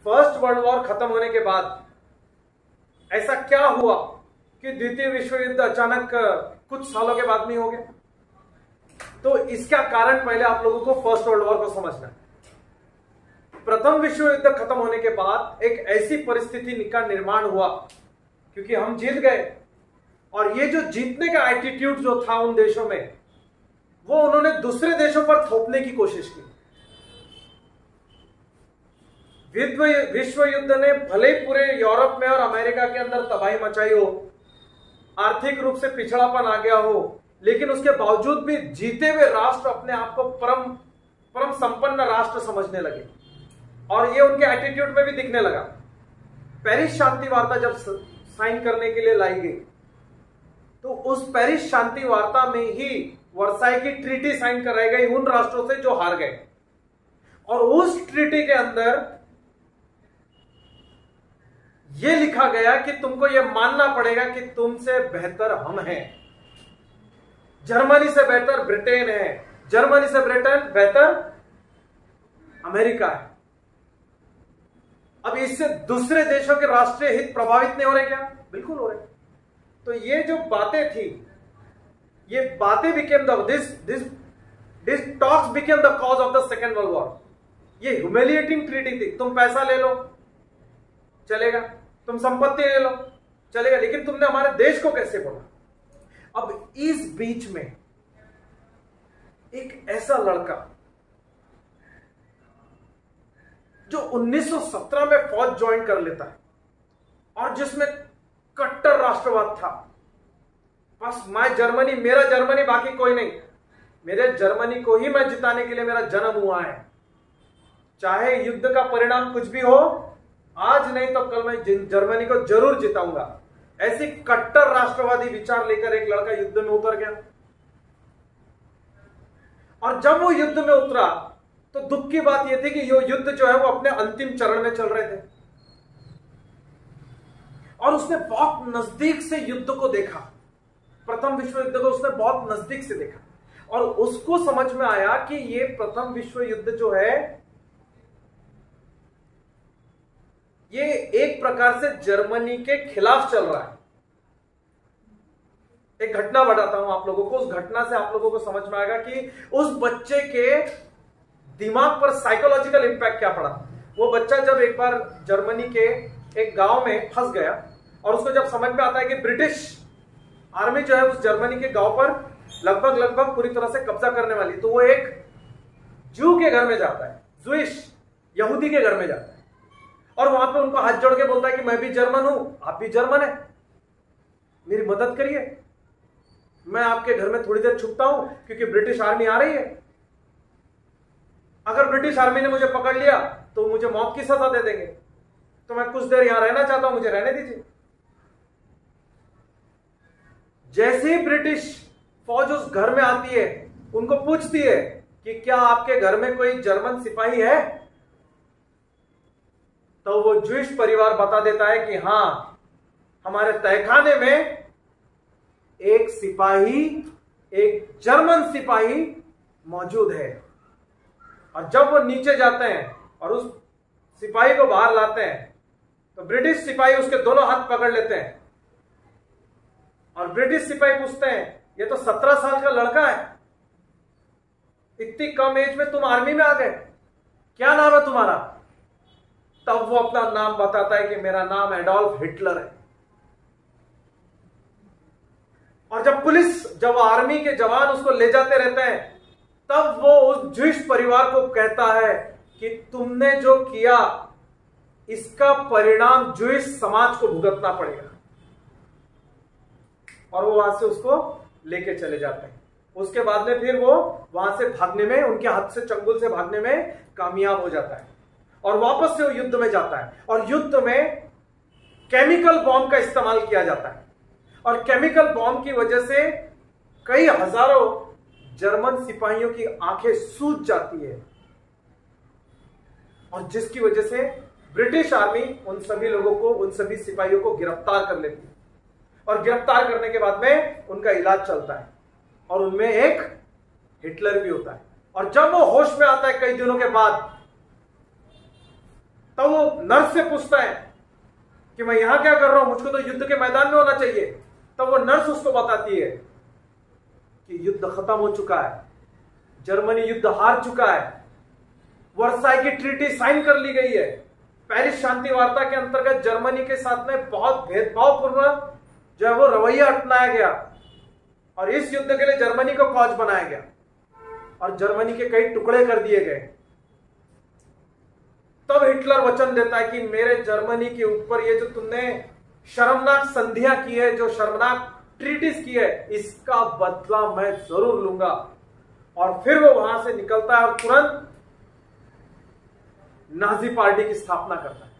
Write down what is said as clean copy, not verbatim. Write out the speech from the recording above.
First world war खत्म होने के बाद ऐसा क्या हुआ कि द्वितीय विश्व युद्ध अचानक कुछ सालों के बाद में हो गया? तो इसका कारण पहले आप लोगों को फर्स्ट वर्ल्ड वॉर को समझना है। प्रथम विश्व युद्ध खत्म होने के बाद एक ऐसी परिस्थिति का निर्माण हुआ, क्योंकि हम जीत गए, और ये जो जीतने का एटीट्यूड जो था उन देशों में, वो उन्होंने दूसरे देशों पर थोपने की कोशिश की। विश्व युद्ध ने भले पूरे यूरोप में और अमेरिका के अंदर तबाही मचाई हो, आर्थिक रूप से पिछड़ापन आ गया हो, लेकिन उसके बावजूद भी जीते हुए राष्ट्र अपने आप को परम संपन्न राष्ट्र समझने लगे, और ये उनके एटीट्यूड में भी दिखने लगा। पेरिस शांति वार्ता जब साइन करने के लिए लाई गई, तो उस पेरिस शांति वार्ता में ही वर्साई की ट्रीटी साइन कराई गई उन राष्ट्रों से जो हार गए, और उस ट्रीटी के अंदर यह लिखा गया कि तुमको यह मानना पड़ेगा कि तुमसे बेहतर हम हैं। जर्मनी से बेहतर ब्रिटेन है, जर्मनी से बेहतर अमेरिका है। अब इससे दूसरे देशों के राष्ट्रीय हित प्रभावित नहीं हो रहे क्या? बिल्कुल हो रहे। तो ये जो बातें थी, ये बातें became this talks became the cause of the second world war. ये ह्यूमिलिएटिंग ट्रीटी थी। तुम पैसा ले लो चलेगा, तुम संपत्ति ले लो चलेगा, लेकिन तुमने हमारे देश को कैसे बोला? अब इस बीच में एक ऐसा लड़का जो 1917 में फौज ज्वाइन कर लेता है, और जिसमें कट्टर राष्ट्रवाद था, बस मैं जर्मनी, मेरा जर्मनी, बाकी कोई नहीं, मेरे जर्मनी को ही मैं जिताने के लिए मेरा जन्म हुआ है, चाहे युद्ध का परिणाम कुछ भी हो, आज नहीं तो कल मैं जर्मनी को जरूर जिताऊंगा। ऐसी कट्टर राष्ट्रवादी विचार लेकर एक लड़का युद्ध में उतर गया, और जब वो युद्ध में उतरा तो दुख की बात यह थी कि ये युद्ध जो है वो अपने अंतिम चरण में चल रहे थे, और उसने बहुत नजदीक से युद्ध को देखा। प्रथम विश्व युद्ध को उसने बहुत नजदीक से देखा, और उसको समझ में आया कि ये प्रथम विश्व युद्ध जो है ये एक प्रकार से जर्मनी के खिलाफ चल रहा है। एक घटना बताता हूं आप लोगों को, उस घटना से आप लोगों को समझ में आएगा कि उस बच्चे के दिमाग पर साइकोलॉजिकल इंपैक्ट क्या पड़ा। वो बच्चा जब एक बार जर्मनी के एक गांव में फंस गया, और उसको जब समझ में आता है कि ब्रिटिश आर्मी जो है उस जर्मनी के गांव पर लगभग पूरी तरह से कब्जा करने वाली, तो वो एक जू के घर में जाता है, जूइश यहूदी के घर में जाता है, और वहां पे उनको हाथ जोड़ के बोलता है कि मैं भी जर्मन हूं, आप भी जर्मन है, मेरी मदद करिए, मैं आपके घर में थोड़ी देर छुपता हूं क्योंकि ब्रिटिश आर्मी आ रही है। अगर ब्रिटिश आर्मी ने मुझे पकड़ लिया तो मुझे मौत की सजा दे देंगे, तो मैं कुछ देर यहां रहना चाहता हूं, मुझे रहने दीजिए। जैसे ही ब्रिटिश फौज उस घर में आती है, उनको पूछती है कि क्या आपके घर में कोई जर्मन सिपाही है, तो वो ज्यूइश परिवार बता देता है कि हां, हमारे तहखाने में एक सिपाही, एक जर्मन सिपाही मौजूद है। और जब वो नीचे जाते हैं और उस सिपाही को बाहर लाते हैं, तो ब्रिटिश सिपाही उसके दोनों हाथ पकड़ लेते हैं, और ब्रिटिश सिपाही पूछते हैं, ये तो 17 साल का लड़का है, इतनी कम एज में तुम आर्मी में आ गए, क्या नाम है तुम्हारा? तब वो अपना नाम बताता है कि मेरा नाम एडोल्फ हिटलर है। और जब आर्मी के जवान उसको ले जाते रहते हैं, तब वो उस ज्यूइश परिवार को कहता है कि तुमने जो किया इसका परिणाम ज्यूइश समाज को भुगतना पड़ेगा, और वो वहां से उसको लेके चले जाते हैं। उसके बाद में फिर वो वहां से भागने में, उनके हाथ से चंगुल से भागने में कामयाब हो जाता है, और वापस से वो युद्ध में जाता है, और युद्ध में केमिकल बॉम्ब का इस्तेमाल किया जाता है, और केमिकल बॉम्ब की वजह से कई हजारों जर्मन सिपाहियों की आंखें सूज जाती है, और जिसकी वजह से ब्रिटिश आर्मी उन सभी लोगों को, उन सभी सिपाहियों को गिरफ्तार कर लेती है, और गिरफ्तार करने के बाद में उनका इलाज चलता है, और उनमें एक हिटलर भी होता है। और जब वो होश में आता है कई दिनों के बाद, तब वो नर्स से पूछता है कि मैं यहां क्या कर रहा हूं, मुझको तो युद्ध के मैदान में होना चाहिए। तब वो नर्स उसको बताती है कि युद्ध खत्म हो चुका है, जर्मनी युद्ध हार चुका है, वर्साई की ट्रीटी साइन कर ली गई है, पेरिस शांति वार्ता के अंतर्गत जर्मनी के साथ में बहुत भेदभावपूर्ण जो है वो रवैया अपनाया गया और इस युद्ध के लिए जर्मनी को कॉज बनाया गया और जर्मनी के कई टुकड़े कर दिए गए। तब हिटलर वचन देता है कि मेरे जर्मनी के ऊपर ये जो तुमने शर्मनाक संधियां की है, जो शर्मनाक ट्रीटिस की है, इसका बदला मैं जरूर लूंगा। और फिर वो वहां से निकलता है और तुरंत नाजी पार्टी की स्थापना करता है।